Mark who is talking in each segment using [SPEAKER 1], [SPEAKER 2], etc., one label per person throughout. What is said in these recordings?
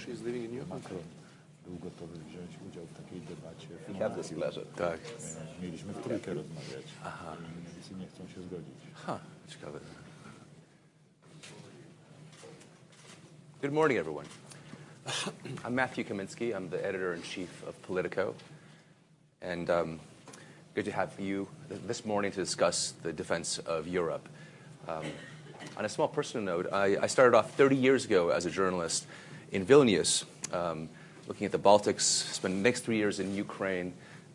[SPEAKER 1] she's living in Europe.
[SPEAKER 2] Macron był gotowy wziąć udział w takiej debacie.
[SPEAKER 3] We have this pleasure.
[SPEAKER 1] Tak.
[SPEAKER 2] Mieliśmy w trójkę rozmawiać. Niemcy nie chcą się zgodzić.
[SPEAKER 1] Ciekawe. Good morning, everyone. I'm Matthew Kaminsky. I'm the editor-in-chief of Politico. And good to have you this morning to discuss the defense of Europe. On a small personal note, I started off 30 years ago as a journalist in Vilnius, looking at the Baltics, spent the next 3 years in Ukraine,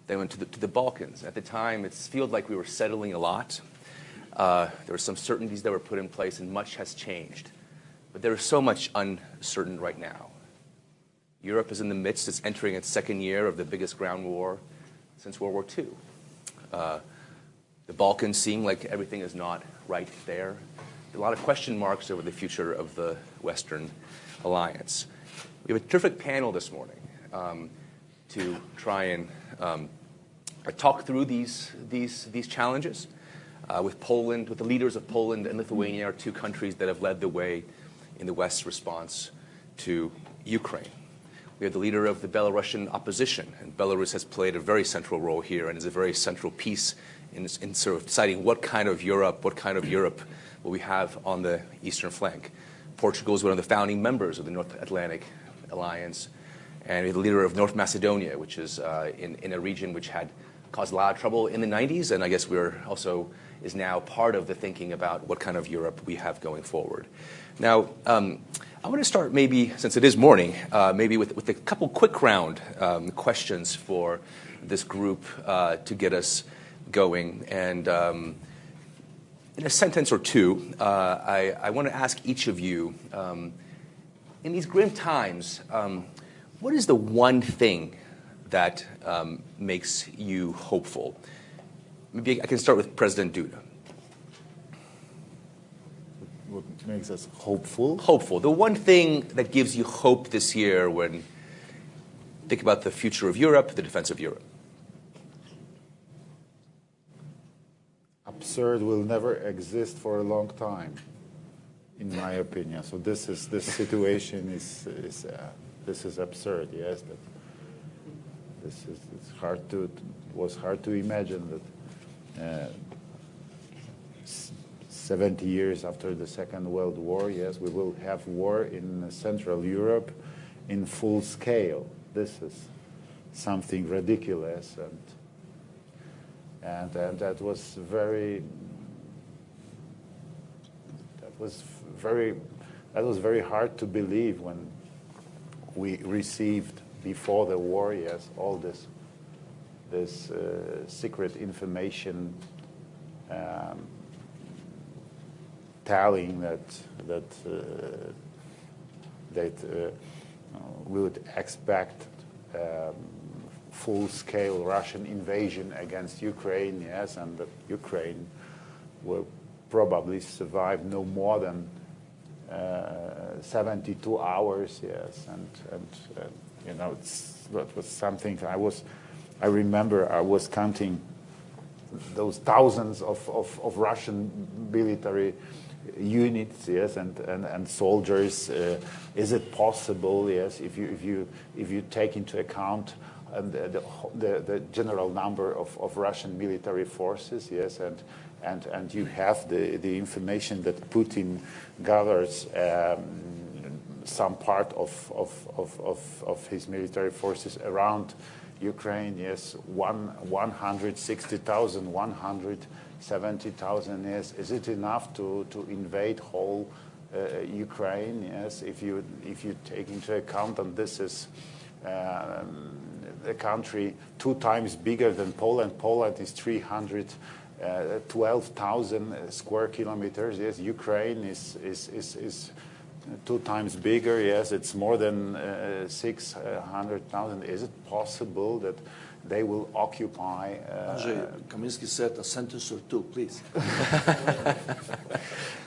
[SPEAKER 1] then went to the Balkans. At the time, it seemed like we were settling a lot. There were some certainties that were put in place, and much has changed. But there is so much uncertain right now. Europe is in the midst, it's entering its second year of the biggest ground war since World War II. The Balkans seem like everything is not right there. A lot of question marks over the future of the Western alliance. We have a terrific panel this morning to try and talk through these challenges with Poland, with the leaders of Poland and Lithuania, our two countries that have led the way in the West's response to Ukraine. We have the leader of the Belarusian opposition, and Belarus has played a very central role here and is a very central piece in sort of deciding what kind of Europe will we have on the eastern flank. Portugal is one of the founding members of the North Atlantic Alliance, and we have the leader of North Macedonia, which is in a region which had caused a lot of trouble in the 90s, and I guess is now part of the thinking about what kind of Europe we have going forward. Now, I want to start maybe, since it is morning, maybe with a couple quick round questions for this group to get us going. And in a sentence or two, I want to ask each of you, in these grim times, what is the one thing that makes you hopeful? Maybe I can start with President Duda.
[SPEAKER 2] What makes us hopeful?
[SPEAKER 1] Hopeful. The one thing that gives you hope this year when you think about the future of Europe, the defense of Europe.
[SPEAKER 2] Absurd will never exist for a long time, in my opinion. So this situation is absurd. Yes, it was hard to imagine that 70 years after the Second World War, yes, we will have war in Central Europe in full scale. This is something ridiculous, and that was very hard to believe when we received before the war, yes, all this secret information telling that we would expect full-scale Russian invasion against Ukraine, yes, and that Ukraine will probably survive no more than 72 hours, yes, and you know, that was something I remember I was counting those thousands of Russian military units, yes, and soldiers. Is it possible, yes, if you take into account the general number of Russian military forces, yes, and you have the information that Putin gathers some part of his military forces around Ukraine, yes, 160,000, 170,000, yes. Is it enough to invade whole Ukraine? Yes, if you take into account that this is a country 2 times bigger than Poland. Poland is 312,000 square kilometers. Yes, Ukraine is 2 times bigger. Yes, it's more than 600,000. Is it possible that they will occupy?
[SPEAKER 4] Andrzej, Kaminsky said a sentence or two, please.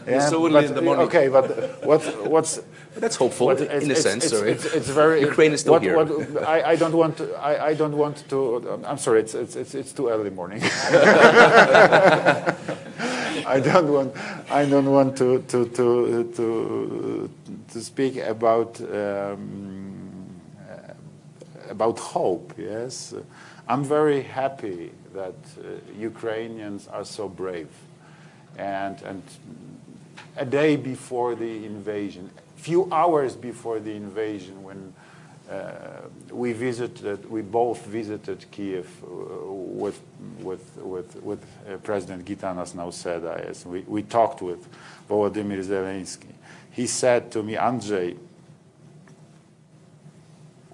[SPEAKER 1] Yeah, so early in the morning.
[SPEAKER 2] Okay, but what's
[SPEAKER 1] that's hopeful in a sense.
[SPEAKER 2] It's very.
[SPEAKER 1] Ukraine is still here.
[SPEAKER 2] I don't want to. I'm sorry. It's too early morning. I don't want to speak about about hope. Yes, I'm very happy that Ukrainians are so brave, and a day before the invasion, few hours before the invasion, when we both visited Kiev with President Gitanas Nauseda. Yes, we talked with Volodymyr Zelensky. He said to me, Andrzej,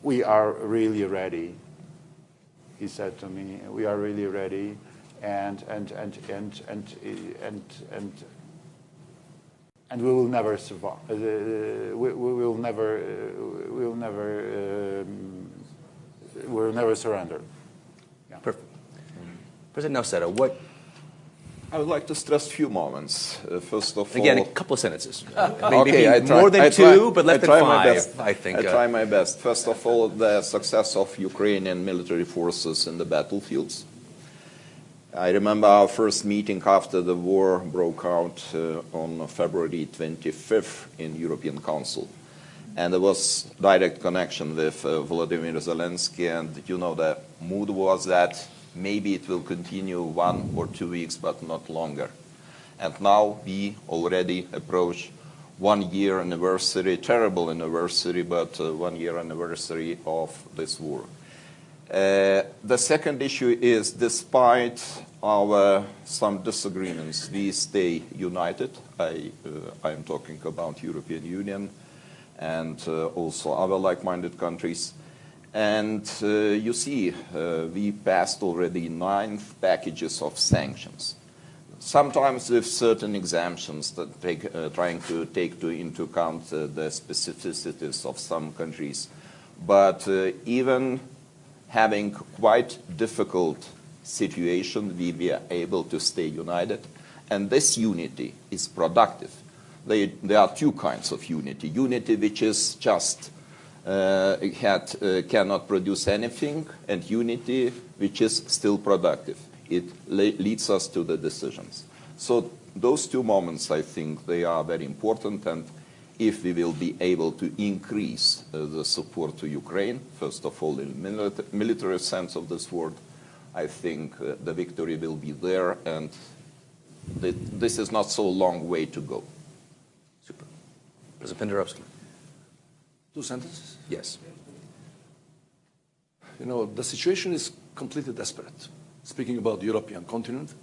[SPEAKER 2] we are really ready. He said to me, we are really ready, and we will never survive. We will never surrender. Yeah.
[SPEAKER 1] Perfect. President Nauseda, what?
[SPEAKER 3] I would like to stress a few moments. First of
[SPEAKER 1] Again,
[SPEAKER 3] all,
[SPEAKER 1] a couple of sentences.
[SPEAKER 3] okay,
[SPEAKER 1] Maybe more than two, but less than five, I think.
[SPEAKER 3] I try my best. First of all, the success of Ukrainian military forces in the battlefields. I remember our first meeting after the war broke out on February 25th in European Council. And there was direct connection with Volodymyr Zelensky, and the mood was that maybe it will continue 1 or 2 weeks, but not longer. And now we already approach 1 year anniversary, terrible anniversary, but 1 year anniversary of this war. The second issue is, despite our some disagreements, we stay united. I am talking about European Union and also other like-minded countries. And you see, we passed already 9 packages of sanctions, sometimes with certain exemptions that trying to take into account the specificities of some countries. But even having quite difficult situation, we were able to stay united. And this unity is productive. There are 2 kinds of unity. Unity which is just cannot produce anything, and unity which is still productive. It leads us to the decisions. So those 2 moments, I think, they are very important, and if we will be able to increase the support to Ukraine, first of all in military sense of this word, I think the victory will be there, and this is not so long way to go.
[SPEAKER 1] Super. President Pendarovski.
[SPEAKER 4] 2 sentences?
[SPEAKER 1] Yes.
[SPEAKER 4] The situation is completely desperate. Speaking about the European continent,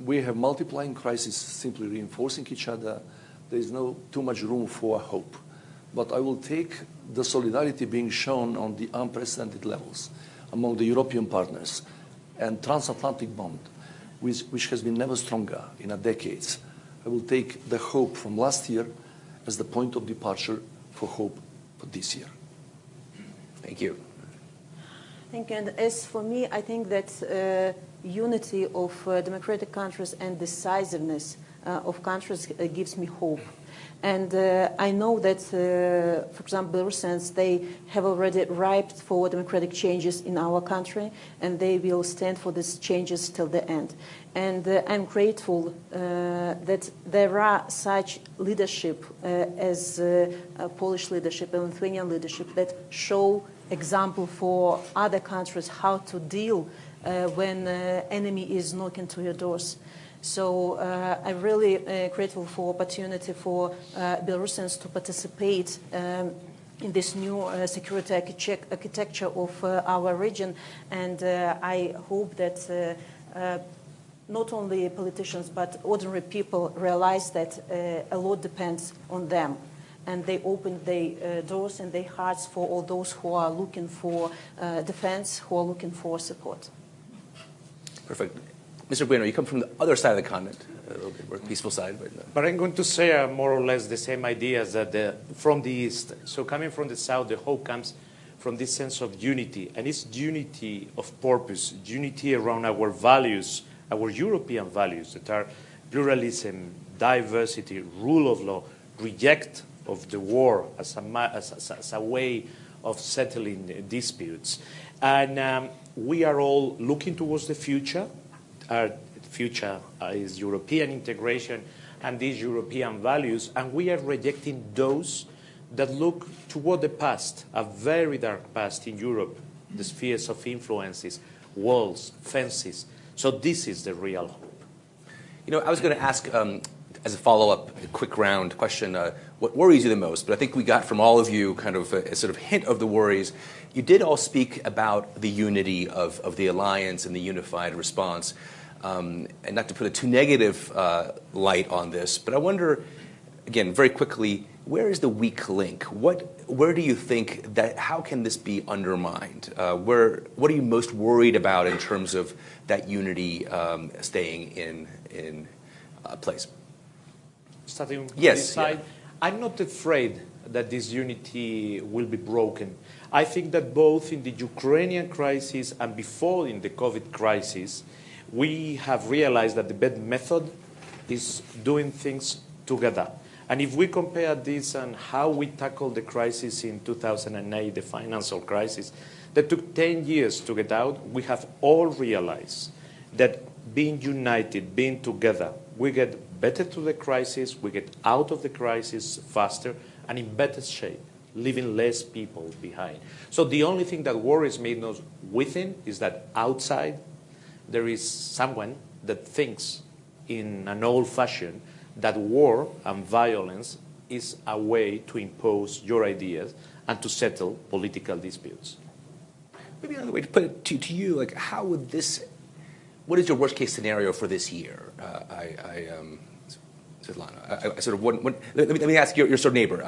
[SPEAKER 4] we have multiplying crises simply reinforcing each other. There is no too much room for hope. But I will take the solidarity being shown on the unprecedented levels among the European partners and transatlantic bond, which has been never stronger in a decades. I will take the hope from last year as the point of departure for hope for this year.
[SPEAKER 1] Thank you.
[SPEAKER 5] Thank you. And as for me, I think that unity of democratic countries and decisiveness of countries gives me hope. And I know that, for example, Belarusians, they have already ripe for democratic changes in our country, and they will stand for these changes till the end. And I'm grateful that there are such leadership as Polish leadership and Lithuanian leadership that show example for other countries how to deal when enemy is knocking to your doors. So I'm really grateful for opportunity for Belarusians to participate in this new security architecture of our region. And I hope that not only politicians but ordinary people realize that a lot depends on them. And they open their doors and their hearts for all those who are looking for defense, who are looking for support.
[SPEAKER 1] Perfect. Mr. Bueno, you come from the other side of the continent, a little bit more peaceful side.
[SPEAKER 6] But I'm going to say more or less the same ideas that from the East. So coming from the South, the hope comes from this sense of unity. And it's unity of purpose, unity around our values, our European values that are pluralism, diversity, rule of law, reject of the war as a way of settling disputes. And we are all looking towards the future. Our future is European integration and these European values, and we are rejecting those that look toward the past, a very dark past in Europe, the spheres of influences, walls, fences. So this is the real hope.
[SPEAKER 1] You know, I was going to ask, as a follow-up, a quick round question, what worries you the most? But I think we got from all of you kind of a sort of hint of the worries. You did all speak about the unity of the alliance and the unified response. And not to put a too negative light on this, but I wonder, again, very quickly, where is the weak link? Where do you think that, how can this be undermined? What are you most worried about in terms of that unity staying in place?
[SPEAKER 6] Starting from
[SPEAKER 1] Yes,
[SPEAKER 6] this side,
[SPEAKER 1] yeah.
[SPEAKER 6] I'm not afraid that this unity will be broken. I think that both in the Ukrainian crisis and before in the COVID crisis, we have realized that the best method is doing things together. And if we compare this and how we tackled the crisis in 2008, the financial crisis, that took 10 years to get out, we have all realized that being united, being together, we get better to the crisis, we get out of the crisis faster and in better shape, leaving less people behind. So the only thing that worries me not within is that outside there is someone that thinks in an old fashion that war and violence is a way to impose your ideas and to settle political disputes.
[SPEAKER 1] Maybe another way to put it to you, like how would this, what is your worst case scenario for this year? Sviatlana, I sort of let me ask your sort of neighbor.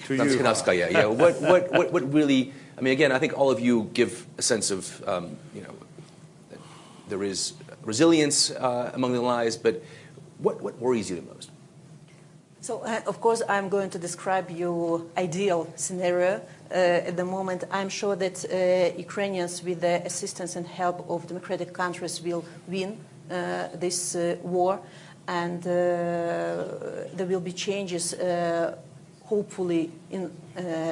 [SPEAKER 1] Tsikhanouskaya, yeah. What really? I mean, again, I think all of you give a sense of, you know, there is resilience among the allies, but what worries you the most?
[SPEAKER 5] So, of course, I'm going to describe your ideal scenario. At the moment, I'm sure that Ukrainians, with the assistance and help of democratic countries, will win this war, and there will be changes, hopefully, in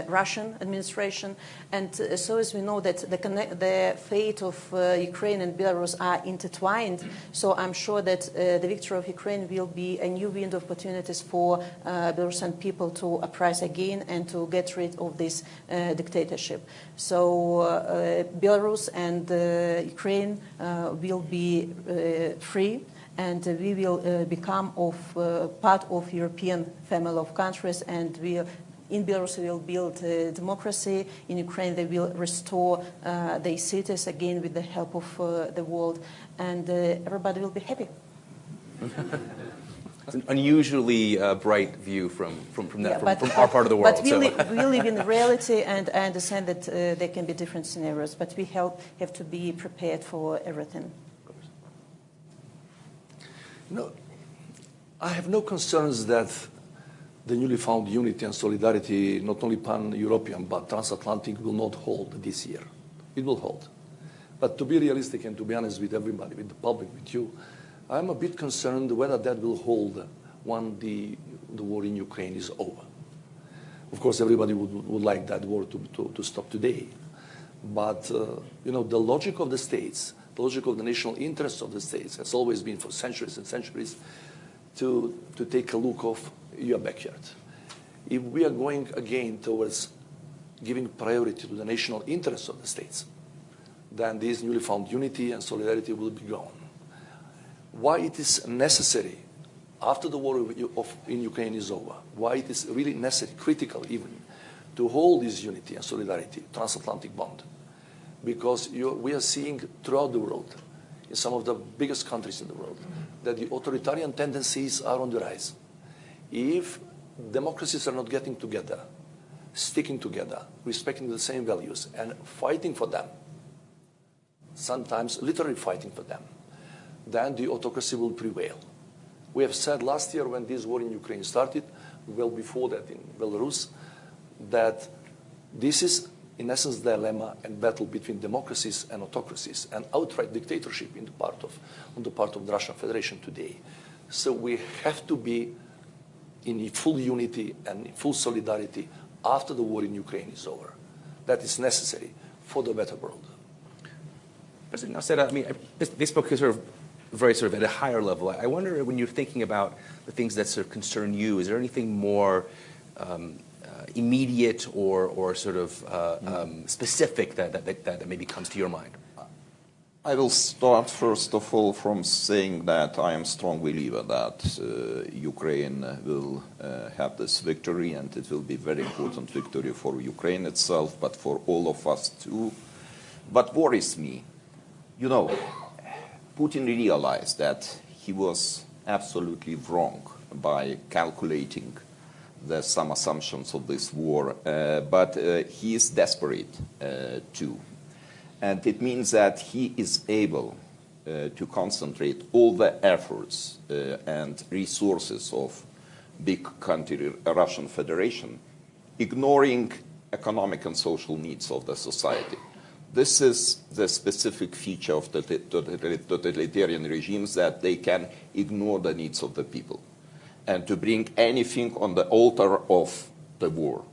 [SPEAKER 5] Russian administration. And so as we know that the fate of Ukraine and Belarus are intertwined, so I'm sure that the victory of Ukraine will be a new window of opportunities for Belarusian people to uprise again and to get rid of this dictatorship. So Belarus and Ukraine will be free, and we will become part of European family of countries, and in Belarus we will build democracy. In Ukraine they will restore their cities again with the help of the world, and everybody will be happy.
[SPEAKER 1] It's an unusually bright view from our part of the world.
[SPEAKER 5] But we live in reality, and I understand that there can be different scenarios, but we have to be prepared for everything.
[SPEAKER 4] No, I have no concerns that the newly found unity and solidarity, not only pan-European but transatlantic, will not hold this year. It will hold. But to be realistic and to be honest with everybody, with the public, with you, I'm a bit concerned whether that will hold when the war in Ukraine is over. Of course, everybody would like that war to stop today. But, you know, the logic of the states, the logic of the national interests of the states has always been for centuries and centuries to take a look of your backyard. If we are going again towards giving priority to the national interests of the states, then this newly found unity and solidarity will be gone. Why it is necessary, after the war in Ukraine is over, why it is really necessary, critical even, to hold this unity and solidarity, transatlantic bond, because we are seeing throughout the world, in some of the biggest countries in the world, that the authoritarian tendencies are on the rise. If democracies are not getting together, sticking together, respecting the same values, and fighting for them, sometimes literally fighting for them, then the autocracy will prevail. We have said last year when this war in Ukraine started, well before that in Belarus, that this is in essence the dilemma and battle between democracies and autocracies and outright dictatorship on the part of the Russian Federation today. So we have to be in full unity and in full solidarity after the war in Ukraine is over. That is necessary for the better world.
[SPEAKER 1] President Nauseda, I mean, this book is sort of very sort of at a higher level, I wonder when you're thinking about the things that sort of concern you, is there anything more immediate or sort of specific that maybe comes to your mind?
[SPEAKER 3] I will start first of all from saying that I am a strong believer that Ukraine will have this victory, and it will be a very important victory for Ukraine itself, but for all of us too. What worries me, you know, Putin realized that he was absolutely wrong by calculating some assumptions of this war, but he is desperate too. And it means that he is able to concentrate all the efforts and resources of big country, Russian Federation, ignoring economic and social needs of the society. This is the specific feature of the totalitarian regimes, that they can ignore the needs of the people and to bring anything on the altar of the war.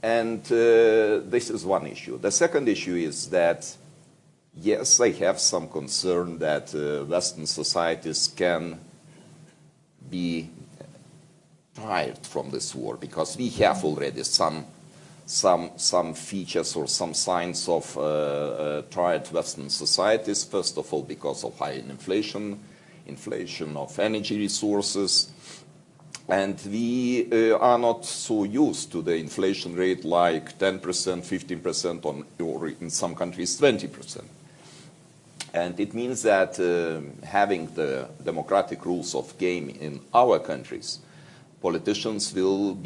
[SPEAKER 3] And this is one issue. The second issue is that, yes, I have some concern that Western societies can be tired from this war, because we have already some features or some signs of tired Western societies. First of all, because of high inflation of energy resources. And we are not so used to the inflation rate like 10%, 15%, or in some countries 20%. And it means that having the democratic rules of game in our countries, politicians will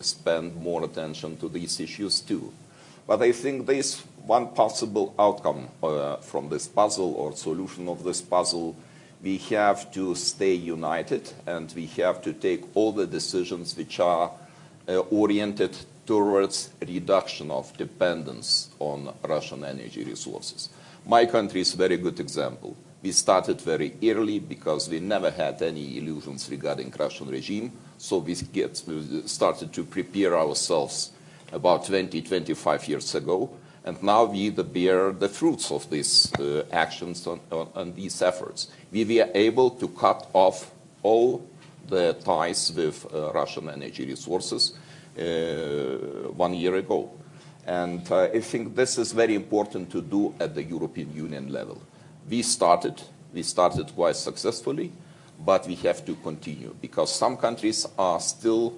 [SPEAKER 3] spend more attention to these issues too. But I think there is one possible outcome from this puzzle, or solution of this puzzle. We have to stay united, and we have to take all the decisions which are oriented towards reduction of dependence on Russian energy resources. My country is a very good example. We started very early because we never had any illusions regarding Russian regime, so we started to prepare ourselves about 20, 25 years ago, and now we bear the fruits of these actions and these efforts. We were able to cut off all the ties with Russian energy resources 1 year ago. And I think this is very important to do at the European Union level. We started quite successfully, but we have to continue, because some countries are still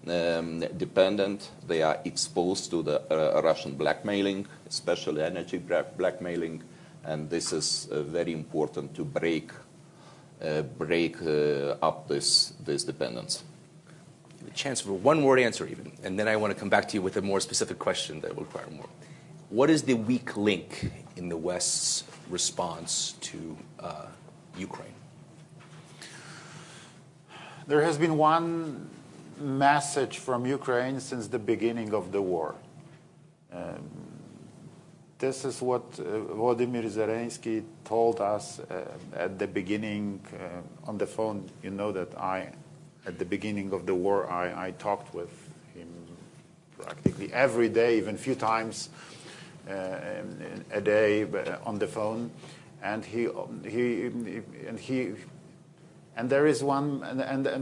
[SPEAKER 3] dependent. They are exposed to the Russian blackmailing, especially energy blackmailing, and this is very important to break up this dependence.
[SPEAKER 1] A chance for one word answer even, and then I want to come back to you with a more specific question that will require more. What is the weak link in the West's response to Ukraine?
[SPEAKER 2] There has been one message from Ukraine since the beginning of the war. This is what Volodymyr Zelensky told us at the beginning on the phone. You know that at the beginning of the war, I talked with him practically every day, even a few times a day on the phone, and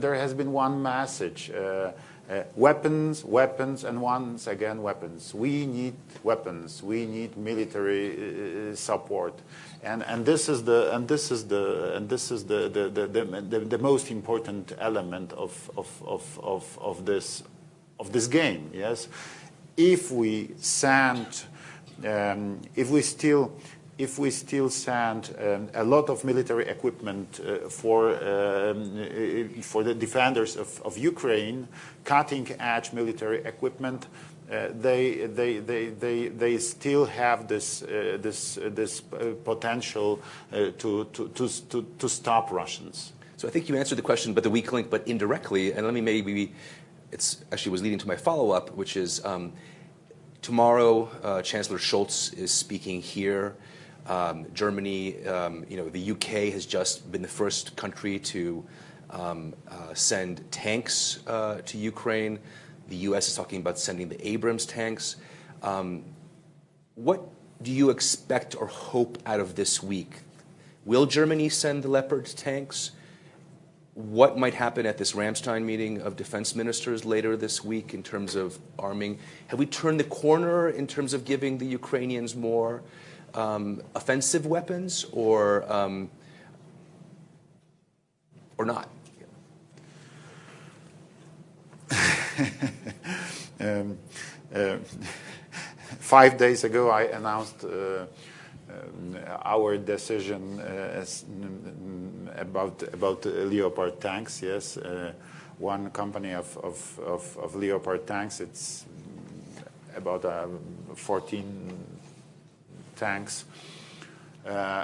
[SPEAKER 2] there has been one message: weapons, weapons, and once again weapons. We need weapons. We need military support, and this is the most important element of this game. Yes, if we still send a lot of military equipment for the defenders of Ukraine, cutting-edge military equipment, they still have this potential to stop Russians.
[SPEAKER 1] So I think you answered the question, but the weak link, but indirectly, and let me it's actually was leading to my follow-up, which is tomorrow Chancellor Scholz is speaking here. Germany, the UK has just been the first country to send tanks to Ukraine. The US is talking about sending the Abrams tanks. What do you expect or hope out of this week? Will Germany send the Leopard tanks? What might happen at this Ramstein meeting of defense ministers later this week in terms of arming? Have we turned the corner in terms of giving the Ukrainians more offensive weapons, or not?
[SPEAKER 2] 5 days ago, I announced our decision about Leopard tanks. Yes, one company of Leopard tanks. It's about 14 tanks.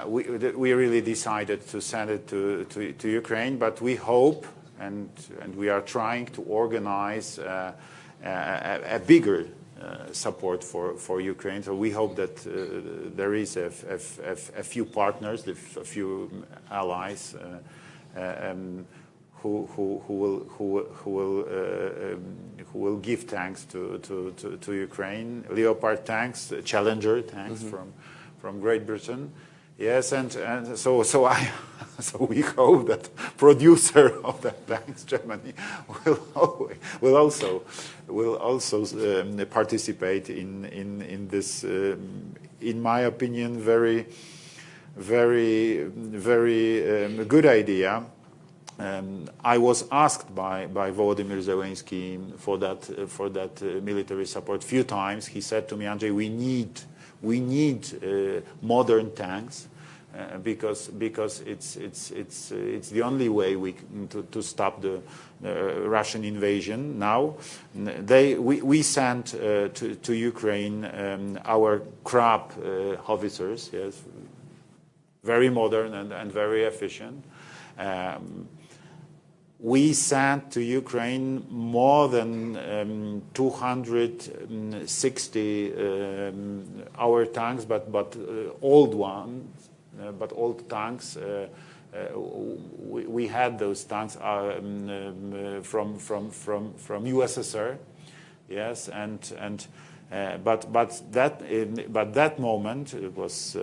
[SPEAKER 2] We really decided to send it to Ukraine, but we hope and we are trying to organize a bigger support for Ukraine. So we hope that there is a few partners, a few allies who will give tanks to Ukraine, Leopard tanks, Challenger tanks from Great Britain. Yes, and so we hope that producer of the tanks, Germany, will also participate in this, in my opinion, very good idea. I was asked by Volodymyr Zelensky for that military support a few times. He said to me, Andrzej, we need modern tanks because it's the only way to stop the Russian invasion. Now we sent to Ukraine our Krab howitzers, yes, very modern and very efficient. We sent to Ukraine more than 260 our tanks, but old ones, but old tanks. We had those tanks from USSR, yes, but that moment, it was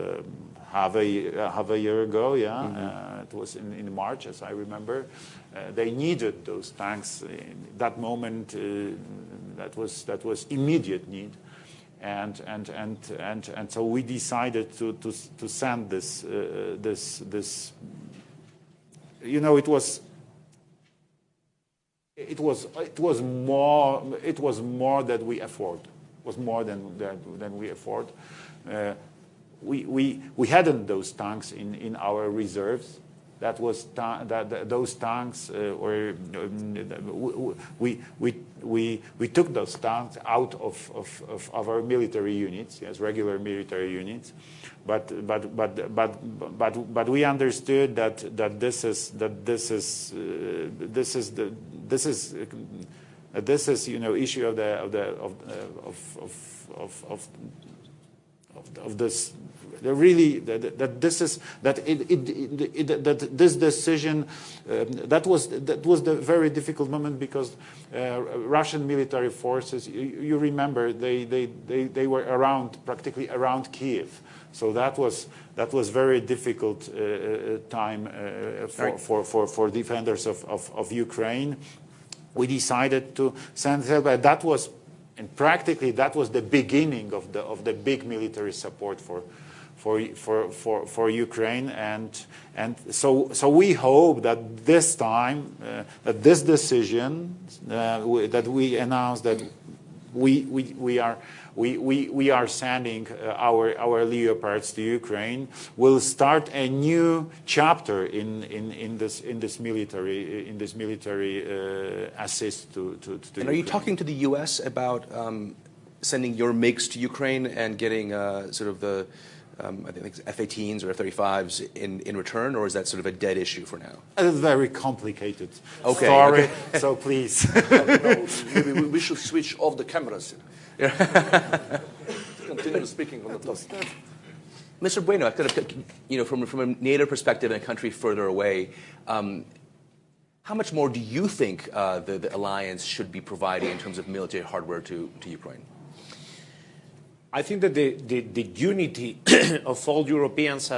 [SPEAKER 2] half a year ago, yeah. It was in March, as I remember. They needed those tanks in that moment. That was immediate need, and so we decided to send this. You know, it was more than we afford. It was more than we afford. We hadn't those tanks in our reserves. That was those tanks were we took those tanks out of our military units, yes, regular military units, but we understood that this is you know issue of this. This decision that was the very difficult moment because Russian military forces, you remember, they were practically around Kiev, so that was very difficult time for defenders of Ukraine. We decided to send help. That was, and practically that was the beginning of the big military support for Ukraine, and so we hope that this time that this decision that we announced that we are sending our Leopards to Ukraine will start a new chapter in this military assist to
[SPEAKER 1] And
[SPEAKER 2] Ukraine.
[SPEAKER 1] are you talking to the U.S. about sending your MiGs to Ukraine and getting sort of the I think F-18s or F-35s in return, or is that sort of a dead issue for now?
[SPEAKER 2] A very complicated story,
[SPEAKER 1] okay.
[SPEAKER 2] So please.
[SPEAKER 4] No, maybe we should switch off the cameras. Continue speaking on the topic.
[SPEAKER 1] Mr. Bueno, from a NATO perspective in a country further away, how much more do you think the alliance should be providing in terms of military hardware to Ukraine?
[SPEAKER 6] I think that the unity of all Europeans,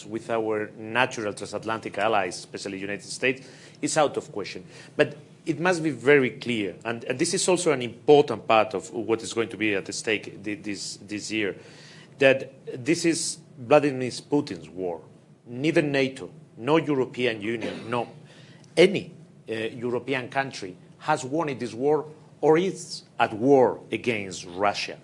[SPEAKER 6] with our natural transatlantic allies, especially the United States, is out of question. But it must be very clear, and this is also an important part of what is going to be at the stake this year, that this is Vladimir Putin's war. Neither NATO, no European Union, no any European country has won in this war or is at war against Russia.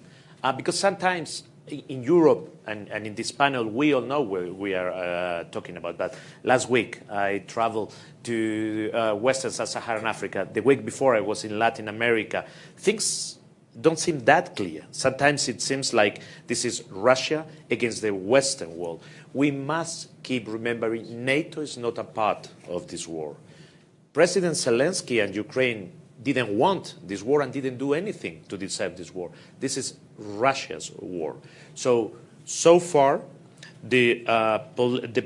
[SPEAKER 6] Because sometimes in Europe and in this panel, we all know what we are talking about. But last week, I traveled to Western Sub-Saharan Africa. The week before, I was in Latin America. Things don't seem that clear. Sometimes it seems like this is Russia against the Western world. We must keep remembering NATO is not a part of this war. President Zelensky and Ukraine didn't want this war and didn't do anything to deserve this war. This is Russia's war. So far, the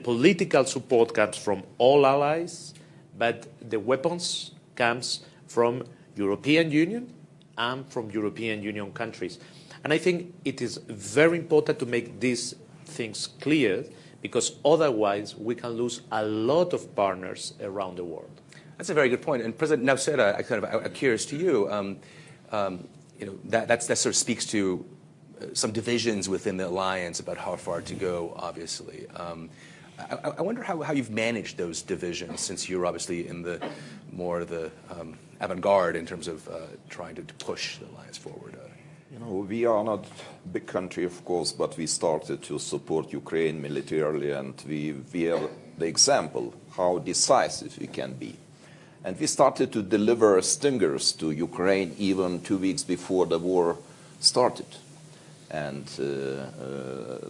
[SPEAKER 6] political support comes from all allies, but the weapons comes from European Union and from European Union countries. And I think it is very important to make these things clear, because otherwise we can lose a lot of partners around the world.
[SPEAKER 1] That's a very good point. And President Nauseda, I'm curious to you. That sort of speaks to some divisions within the alliance about how far to go. Obviously, I wonder how you've managed those divisions, since you're obviously in the more the avant-garde in terms of trying to push the alliance forward.
[SPEAKER 3] We are not a big country, of course, but we started to support Ukraine militarily, and we have the example how decisive we can be. And we started to deliver stingers to Ukraine even 2 weeks before the war started. And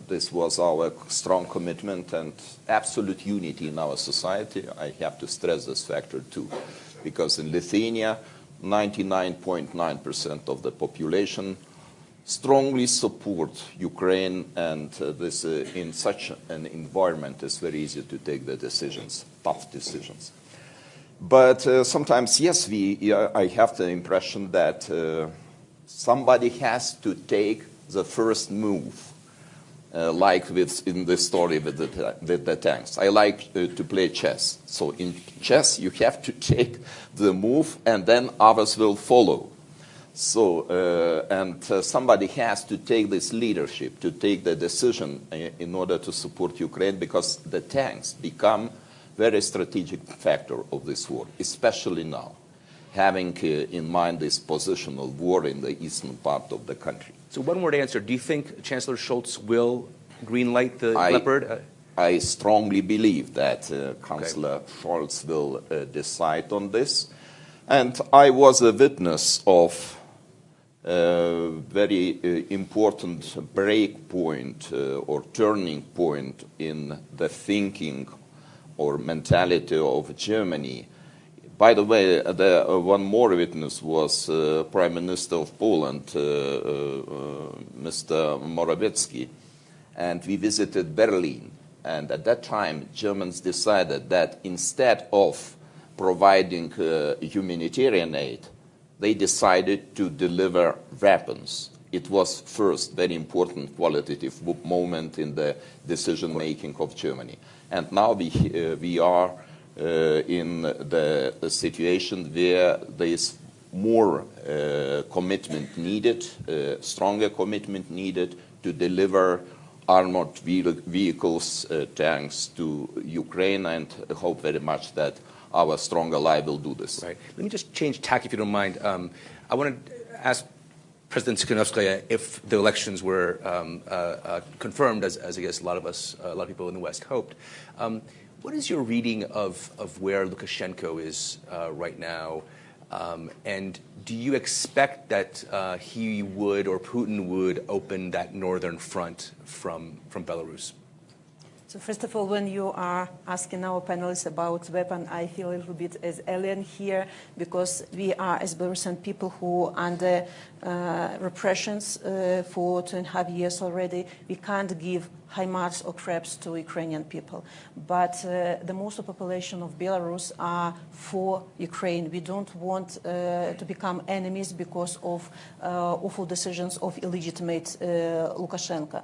[SPEAKER 3] this was our strong commitment and absolute unity in our society. I have to stress this factor too, because in Lithuania, 99.9% of the population strongly support Ukraine, and this in such an environment it's very easy to take the decisions, tough decisions. But sometimes, yes, I have the impression that somebody has to take the first move, like in the story with the tanks. I like to play chess. So in chess, you have to take the move, and then others will follow. So, somebody has to take this leadership, to take the decision in order to support Ukraine, because the tanks become very strategic factor of this war, especially now, having in mind this positional war in the eastern part of the country.
[SPEAKER 1] So one word answer, do you think Chancellor Scholz will greenlight the Leopard?
[SPEAKER 3] I strongly believe that Chancellor Scholz will decide on this. And I was a witness of a very important break point or turning point in the thinking or mentality of Germany. By the way, one more witness was Prime Minister of Poland, Mr. Morawiecki, and we visited Berlin. And at that time, Germans decided that instead of providing humanitarian aid, they decided to deliver weapons. It was first very important qualitative moment in the decision-making of Germany. And now we are in the situation where there is more commitment needed, stronger commitment needed to deliver armored vehicles, tanks to Ukraine, and hope very much that our strong ally will do this.
[SPEAKER 1] Right. Let me just change tack, if you don't mind. I want to ask President Tsikhanouskaya if the elections were confirmed, as I guess a lot of people in the West hoped. What is your reading of where Lukashenko is right now? And do you expect that he would or Putin would open that northern front from Belarus?
[SPEAKER 5] So first of all, when you are asking our panelists about weapon, I feel a little bit as alien here because we are, as Belarusian people who are under repressions for 2.5 years already, we can't give HIMARS or crabs to Ukrainian people. But the most of the population of Belarus are for Ukraine. We don't want to become enemies because of awful decisions of illegitimate Lukashenko.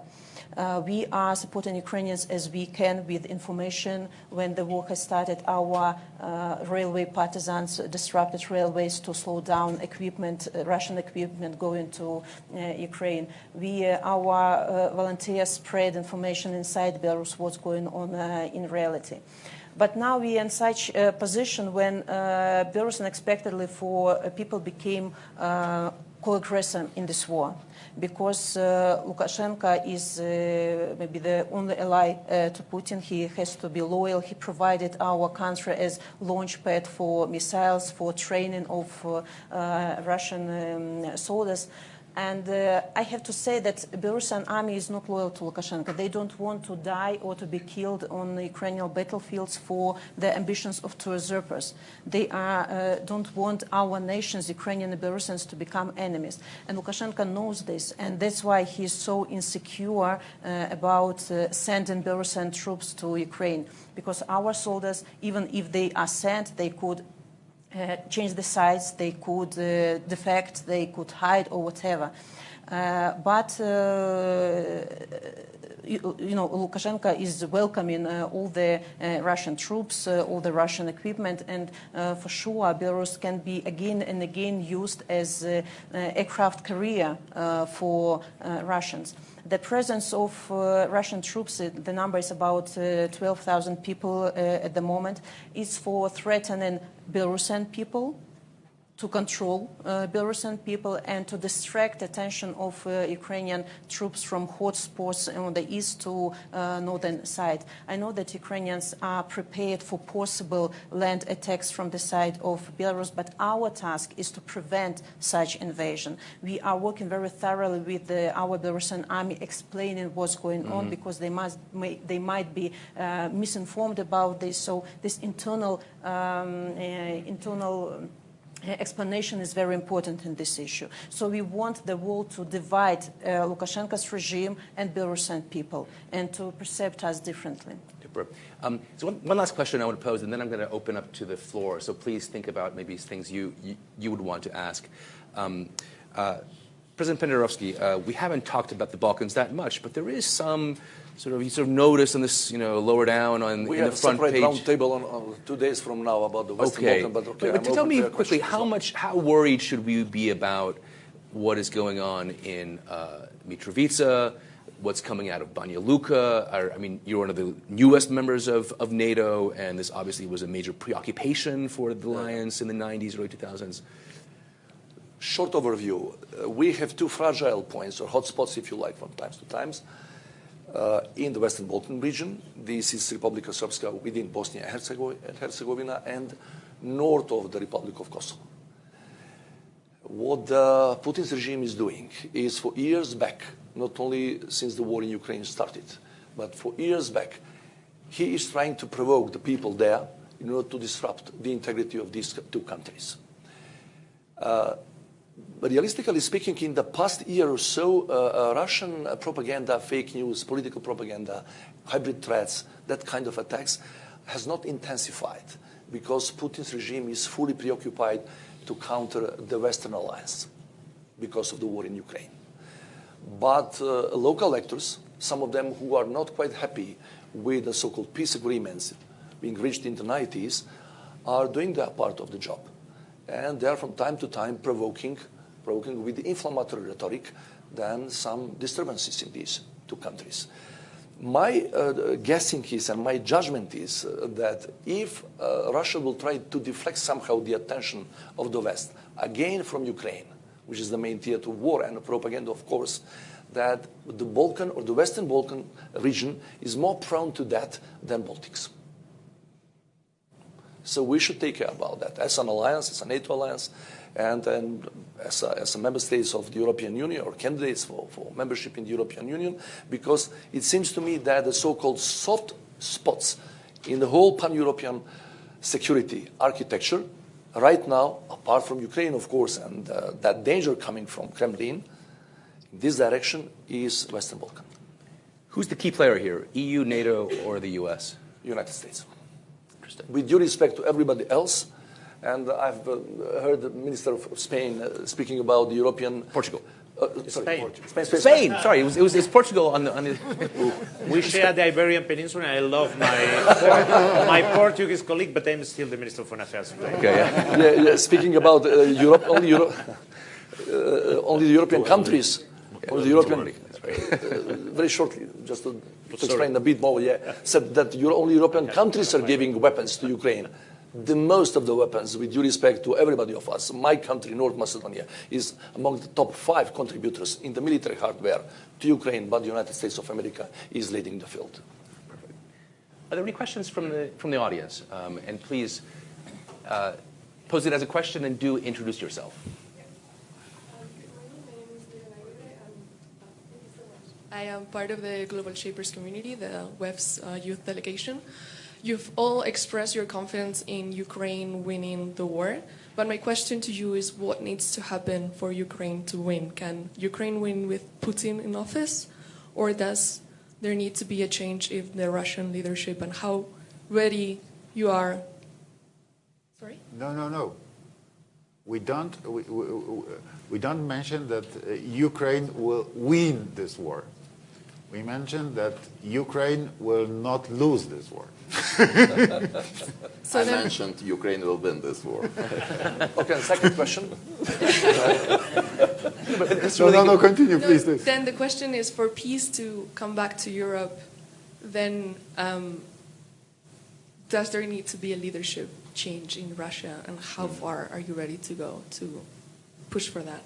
[SPEAKER 5] We are supporting Ukrainians as we can with information. When the war has started, our railway partisans disrupted railways to slow down equipment, Russian equipment going to Ukraine. Our volunteers spread information inside Belarus what's going on in reality. But now we are in such a position when Belarus unexpectedly people became co-aggressor in this war, because Lukashenko is maybe the only ally to Putin. He has to be loyal. He provided our country as launch pad for missiles, for training of Russian soldiers. And I have to say that the Belarusian army is not loyal to Lukashenko. They don't want to die or to be killed on the Ukrainian battlefields for the ambitions of two usurpers. They don't want our nations, Ukrainian and Belarusians, to become enemies. And Lukashenko knows this, and that's why he is so insecure about sending Belarusian troops to Ukraine. Because our soldiers, even if they are sent, they could change the sides, they could defect, they could hide or whatever. But Lukashenko is welcoming all the Russian troops, all the Russian equipment, and for sure Belarus can be again and again used as an aircraft carrier for Russians. The presence of Russian troops, the number is about 12,000 people at the moment, is for threatening Belarusian people, to control Belarusian people, and to distract attention of Ukrainian troops from hotspots on the east to northern side. I know that Ukrainians are prepared for possible land attacks from the side of Belarus, but our task is to prevent such invasion. We are working very thoroughly with our Belarusian army, explaining what's going on, because they might be misinformed about this. So this internal explanation is very important in this issue. So we want the world to divide Lukashenko's regime and Belarusian people and to perceive us differently.
[SPEAKER 1] Super. So one last question I want to pose, and then I'm going to open up to the floor. So please think about maybe things you would want to ask. President Pendarovski, we haven't talked about the Balkans that much, but there is some sort of notice on this, lower down on
[SPEAKER 4] we
[SPEAKER 1] in the front page.
[SPEAKER 4] We have a separate roundtable on 2 days from now about the Western Balkans.
[SPEAKER 1] But tell me quickly, how worried should we be about what is going on in Mitrovica, what's coming out of Banja Luka? I mean, you're one of the newest members of NATO, and this obviously was a major preoccupation for the alliance in the 90s, early 2000s.
[SPEAKER 4] Short overview. We have two fragile points, or hotspots, if you like, from time to time. In the Western Balkan region, this is Republika Srpska within Bosnia and Herzegovina, and north of the Republic of Kosovo. What Putin's regime is doing is, for years back, not only since the war in Ukraine started, but for years back, he is trying to provoke the people there in order to disrupt the integrity of these two countries. But realistically speaking, in the past year or so, Russian propaganda, fake news, political propaganda, hybrid threats, that kind of attacks has not intensified because Putin's regime is fully preoccupied to counter the Western alliance because of the war in Ukraine. But local actors, some of them who are not quite happy with the so-called peace agreements being reached in the 90s, are doing their part of the job. And they are from time to time provoking with inflammatory rhetoric then some disturbances in these two countries. My guessing is, and my judgment is, that if Russia will try to deflect somehow the attention of the West, again from Ukraine, which is the main theater of war and propaganda, of course, that the Balkan or the Western Balkan region is more prone to that than Baltics. So we should take care about that as an alliance, as a NATO alliance, and as a member states of the European Union or candidates for membership in the European Union, because it seems to me that the so-called soft spots in the whole pan-European security architecture right now, apart from Ukraine, of course, and that danger coming from Kremlin, in this direction is Western Balkan.
[SPEAKER 1] Who's the key player here, EU, NATO, or the US?
[SPEAKER 4] United States.
[SPEAKER 1] Interesting.
[SPEAKER 4] With due respect to everybody else, and I've heard the Minister of Spain speaking about the European...
[SPEAKER 1] Portugal.
[SPEAKER 4] Spain.
[SPEAKER 1] Spain. Sorry, it was Portugal on the
[SPEAKER 6] We share the Iberian Peninsula, and I love my Portuguese colleague, but I'm still the Minister of Foreign Affairs.
[SPEAKER 1] Okay, yeah.
[SPEAKER 4] Yeah, speaking about Europe, only the European countries, only the European... very shortly, just to explain a bit more, said that only European countries are giving weapons to Ukraine. The most of the weapons, with due respect to everybody of us, my country, North Macedonia, is among the top 5 contributors in the military hardware to Ukraine, but the United States of America is leading the field.
[SPEAKER 1] Perfect. Are there any questions from the audience? And please pose it as a question and do introduce yourself.
[SPEAKER 7] I am part of the Global Shapers community, the WEF's youth delegation. You've all expressed your confidence in Ukraine winning the war, but my question to you is what needs to happen for Ukraine to win? Can Ukraine win with Putin in office, or does there need to be a change in the Russian leadership, and how ready you are? Sorry?
[SPEAKER 2] No. We don't mention that Ukraine will win this war. We mentioned that Ukraine will not lose this war.
[SPEAKER 3] I mentioned Ukraine will win this war.
[SPEAKER 4] Okay, second question.
[SPEAKER 2] No, continue, please.
[SPEAKER 7] Then the question is, for peace to come back to Europe, then does there need to be a leadership change in Russia, and how far are you ready to go to push for that?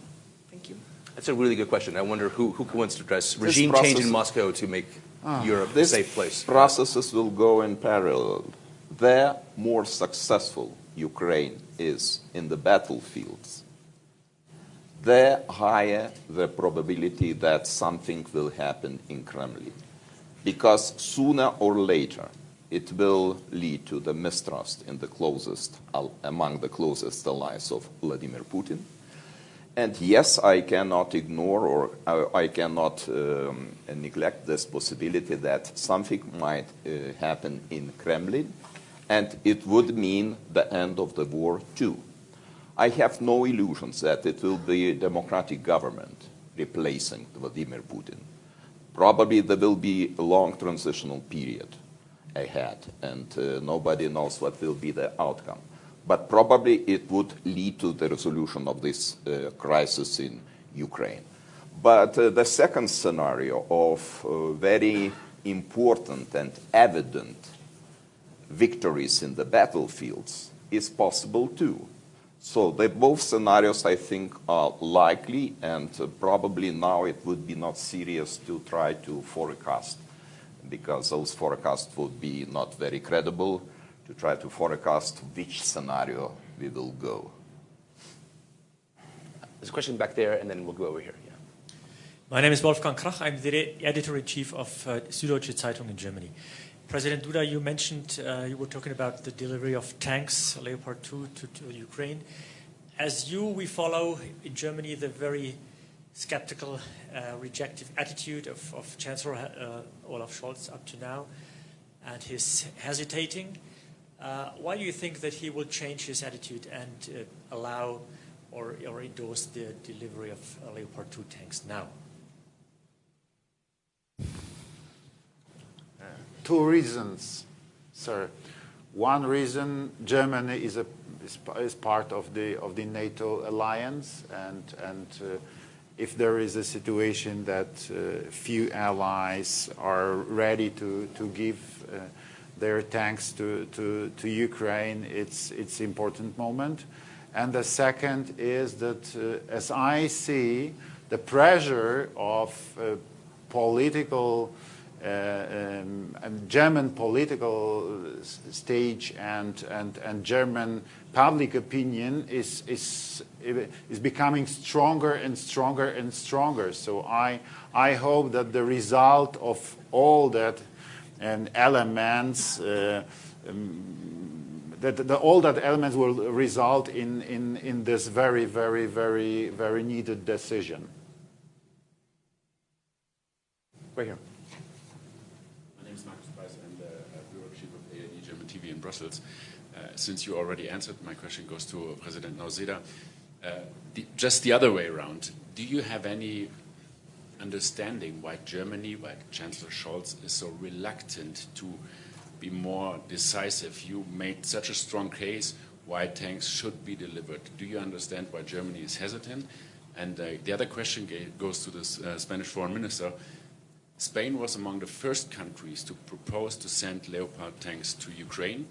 [SPEAKER 7] Thank you.
[SPEAKER 1] That's a really good question. I wonder who wants to address regime change in Moscow to make Europe a safe place.
[SPEAKER 3] Processes will go in parallel. The more successful Ukraine is in the battlefields, the higher the probability that something will happen in Kremlin. Because sooner or later, it will lead to the mistrust in among the closest allies of Vladimir Putin. And yes, I cannot ignore or I cannot neglect this possibility that something might happen in Kremlin, and it would mean the end of the war too. I have no illusions that it will be a democratic government replacing Vladimir Putin. Probably there will be a long transitional period ahead, and nobody knows what will be the outcome. But probably it would lead to the resolution of this crisis in Ukraine. But the second scenario of very important and evident victories in the battlefields is possible too. So both scenarios, I think, are likely, and probably now it would be not serious to try to forecast, because those forecasts would be not very credible, to try to forecast which scenario we will go.
[SPEAKER 1] There's a question back there, and then we'll go over here. Yeah.
[SPEAKER 8] My name is Wolfgang Krach. I'm the editor-in-chief of Süddeutsche Zeitung in Germany. President Duda, you mentioned you were talking about the delivery of tanks, Leopard 2, to Ukraine. As we follow in Germany the very skeptical, rejective attitude of Chancellor Olaf Scholz up to now, and his hesitating. Why do you think that he will change his attitude and allow or endorse the delivery of Leopard 2 tanks now?
[SPEAKER 2] Two reasons, sir. One reason, Germany is part of the NATO alliance, and if there is a situation that few allies are ready to give their tanks to Ukraine, it's an important moment. And the second is that, as I see, the pressure of political and German political stage and German public opinion is becoming stronger and stronger and stronger. So I hope that the result of all that and elements all that elements will result in this very, very, very, very needed decision.
[SPEAKER 1] Right here.
[SPEAKER 9] My name is Markus Preis. I'm the bureau chief of ARD German TV in Brussels. Since you already answered, my question goes to President Nauseda. Just the other way around, do you have any understanding why Germany, why Chancellor Scholz is so reluctant to be more decisive? You made such a strong case why tanks should be delivered. Do you understand why Germany is hesitant? And the other question goes to the Spanish foreign minister. Spain was among the first countries to propose to send Leopard tanks to Ukraine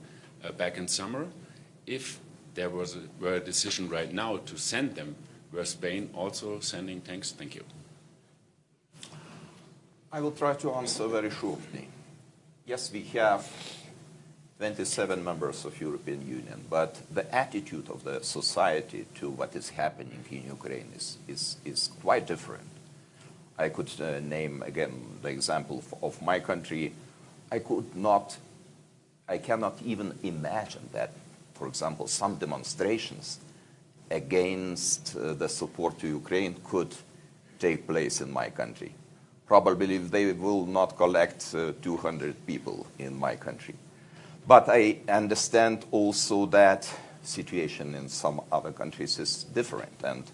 [SPEAKER 9] back in summer. If there were a decision right now to send them, were Spain also sending tanks? Thank you.
[SPEAKER 3] I will try to answer very shortly. Yes, we have 27 members of European Union, but the attitude of the society to what is happening in Ukraine is quite different. I could name again the example of my country. I cannot even imagine that, for example, some demonstrations against the support to Ukraine could take place in my country. Probably they will not collect 200 people in my country. But I understand also that situation in some other countries is different. And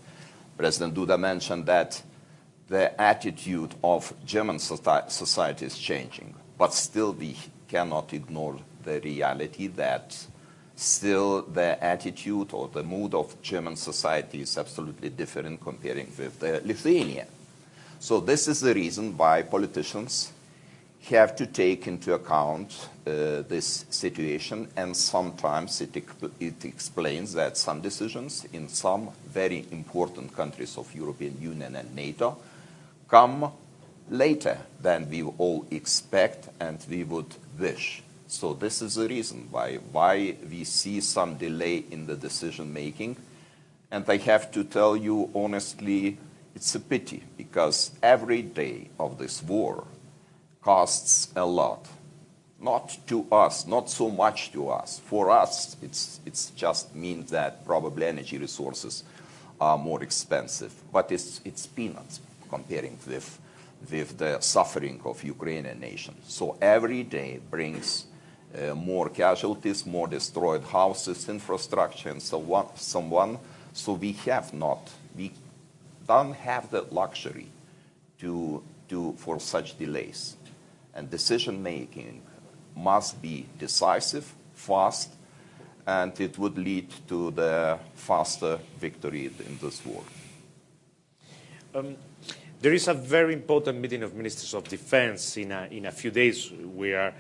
[SPEAKER 3] President Duda mentioned that the attitude of German society is changing. But still we cannot ignore the reality that still the attitude or the mood of German society is absolutely different comparing with Lithuania. So this is the reason why politicians have to take into account this situation, and sometimes it explains that some decisions in some very important countries of European Union and NATO come later than we all expect and we would wish. So this is the reason why we see some delay in the decision making. And I have to tell you honestly, it's a pity, because every day of this war costs a lot. Not to us, not so much to us. For us, it's just means that probably energy resources are more expensive, but it's peanuts comparing with the suffering of Ukrainian nation. So every day brings more casualties, more destroyed houses, infrastructure, and so on. So we don't have the luxury for such delays. And decision making must be decisive, fast, and it would lead to the faster victory in this war.
[SPEAKER 6] There is a very important meeting of ministers of defense in a few days where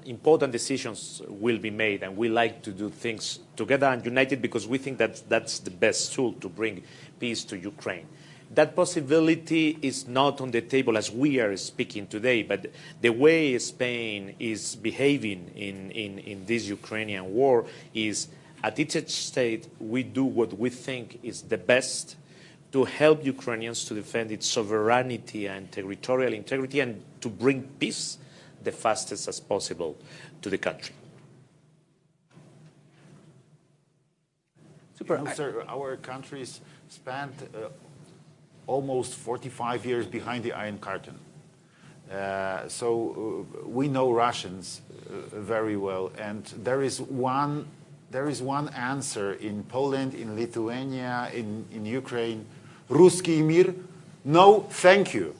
[SPEAKER 6] important decisions will be made, and we like to do things together and united because we think that that's the best tool to bring peace to Ukraine. That possibility is not on the table as we are speaking today, but the way Spain is behaving in this Ukrainian war is at each state we do what we think is the best to help Ukrainians to defend its sovereignty and territorial integrity and to bring peace the fastest as possible to the country.
[SPEAKER 2] Super. You know, sir, our countries spent almost 45 years behind the Iron Curtain. So we know Russians very well, and there is one answer in Poland, in Lithuania, in Ukraine. Ruski mir, no, thank you.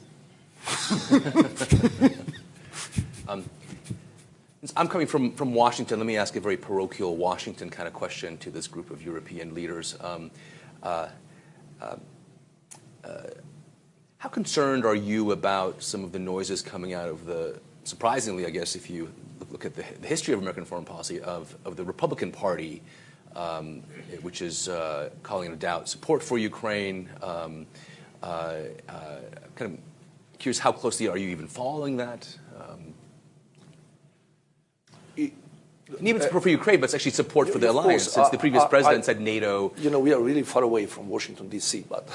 [SPEAKER 1] I'm coming from Washington. Let me ask a very parochial Washington kind of question to this group of European leaders. How concerned are you about some of the noises coming out of surprisingly, I guess, if you look at the history of American foreign policy, of the Republican Party, which is calling into doubt support for Ukraine, kind of curious, how closely are you even following that? And even support for Ukraine, but it's actually support for the
[SPEAKER 4] Of
[SPEAKER 1] alliance,
[SPEAKER 4] course,
[SPEAKER 1] since the previous president said NATO.
[SPEAKER 4] You know, we are really far away from Washington, D.C., but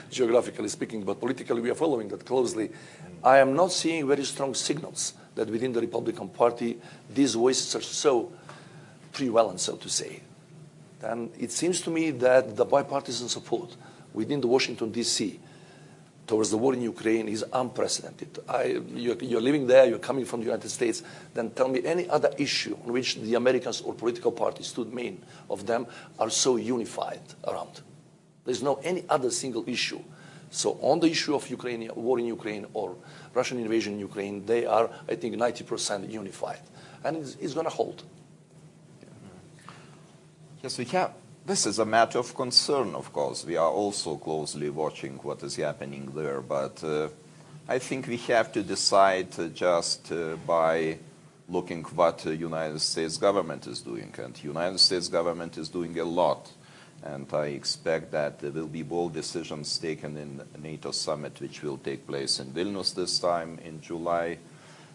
[SPEAKER 4] geographically speaking, but politically we are following that closely. I am not seeing very strong signals that within the Republican Party these voices are so prevalent, so to say. And it seems to me that the bipartisan support within the Washington, D.C. towards the war in Ukraine is unprecedented. You're living there, you're coming from the United States, then tell me any other issue on which the Americans or political parties, two main of them, are so unified around. There's no any other single issue. So on the issue of Ukraine, war in Ukraine or Russian invasion in Ukraine, they are, I think, 90% unified. And it's going to hold.
[SPEAKER 3] Yes, we have. This is a matter of concern, of course. We are also closely watching what is happening there, but I think we have to decide just by looking what the United States government is doing. And the United States government is doing a lot. And I expect that there will be bold decisions taken in the NATO summit, which will take place in Vilnius this time in July.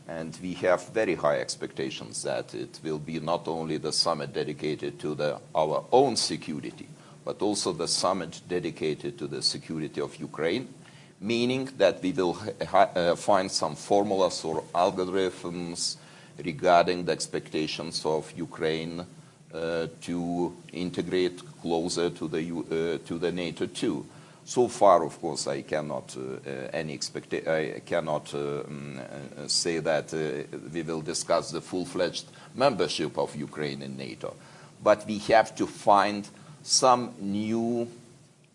[SPEAKER 3] And we have very high expectations that it will be not only the summit dedicated to our own security, but also the summit dedicated to the security of Ukraine, meaning that we will find some formulas or algorithms regarding the expectations of Ukraine to integrate closer to the NATO too. So far, of course, I cannot say that we will discuss the full-fledged membership of Ukraine in NATO. But we have to find some new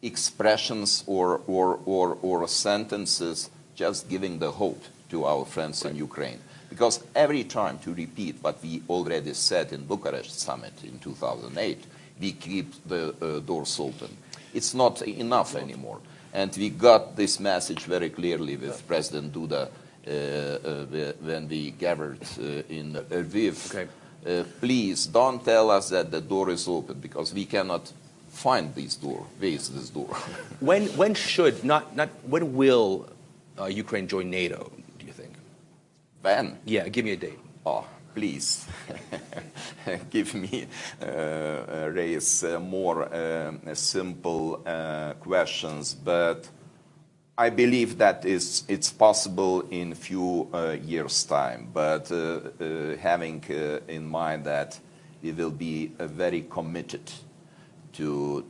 [SPEAKER 3] expressions or sentences just giving the hope to our friends in Ukraine. Because every time, to repeat what we already said in Bucharest summit in 2008, we keep the doors open. It's not enough anymore. And we got this message very clearly with President Duda when we gathered in Lviv.
[SPEAKER 1] Okay.
[SPEAKER 3] Please don't tell us that the door is open, because we cannot find this door, raise this door.
[SPEAKER 1] When will Ukraine join NATO, do you think?
[SPEAKER 3] When?
[SPEAKER 1] Yeah, give me a date.
[SPEAKER 3] Oh, please give me raise more simple questions, but I believe that it's possible in few years' time. But having in mind that we will be very committed to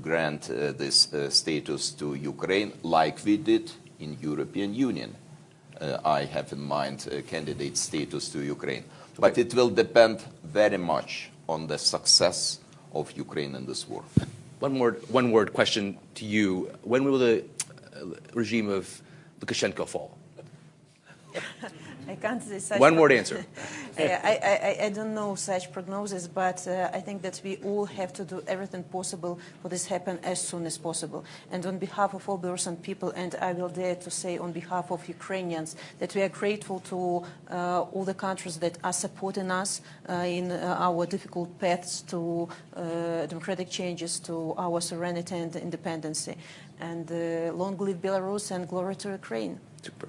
[SPEAKER 3] grant this status to Ukraine, like we did in European Union. I have in mind candidate status to Ukraine. But it will depend very much on the success of Ukraine in this war.
[SPEAKER 1] One word question to you. When will the regime of Lukashenko fall?
[SPEAKER 5] I can't say such.
[SPEAKER 1] One word answer.
[SPEAKER 5] I don't know such prognosis, but I think that we all have to do everything possible for this happen as soon as possible. And on behalf of all Belarusian people, and I will dare to say on behalf of Ukrainians, that we are grateful to all the countries that are supporting us in our difficult paths to democratic changes, to our serenity and independence. And long live Belarus and glory to Ukraine.
[SPEAKER 1] Super.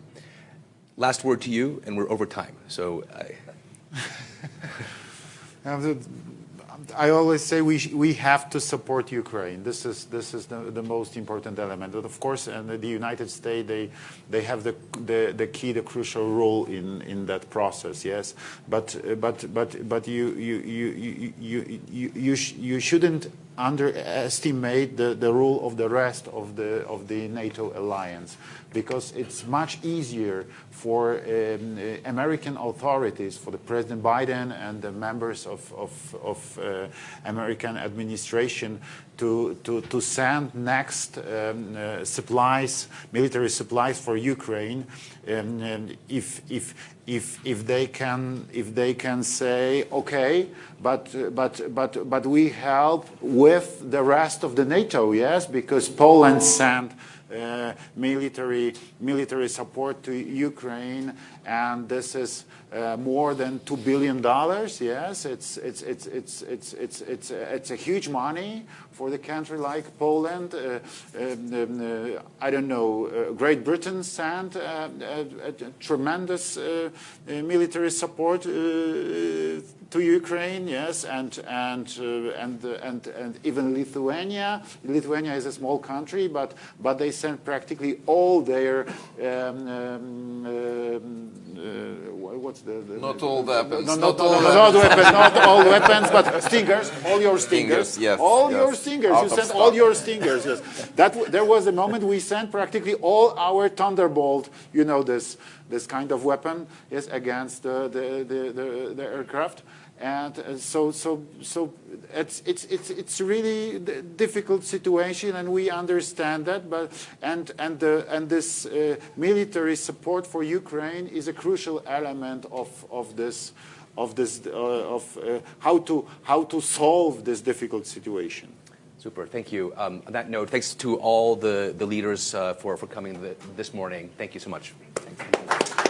[SPEAKER 1] Last word to you, and we're over time. So
[SPEAKER 2] I always say we have to support Ukraine. This is the most important element. But of course, and the United States they have the key, the crucial role in that process. Yes, but you shouldn't underestimate the role of the rest of the NATO alliance, because it's much easier for American authorities, for the President Biden and the members of American administration to send next supplies, military supplies for Ukraine, if they can say, okay, but we help with the rest of the NATO, yes, because Poland sent military support to Ukraine, and this is more than $2 billion. Yes, it's a huge money for the country like Poland. I don't know. Great Britain sent tremendous military support to Ukraine, yes, and even Lithuania. Lithuania is a small country, but they sent practically all their what's the
[SPEAKER 3] not all weapons.
[SPEAKER 2] Not all weapons, but stingers. All your stingers.
[SPEAKER 3] Yes.
[SPEAKER 2] All
[SPEAKER 3] yes.
[SPEAKER 2] your stingers.
[SPEAKER 3] Out
[SPEAKER 2] You
[SPEAKER 3] of
[SPEAKER 2] sent
[SPEAKER 3] stock.
[SPEAKER 2] all your stingers. Yes. There was a moment we sent practically all our Thunderbolt. You know this kind of weapon, yes, against the aircraft. And so it's really a difficult situation, and we understand that. But this military support for Ukraine is a crucial element of how to solve this difficult situation.
[SPEAKER 1] Super, thank you. On that note, thanks to all the leaders for coming this morning. Thank you so much. Thank you.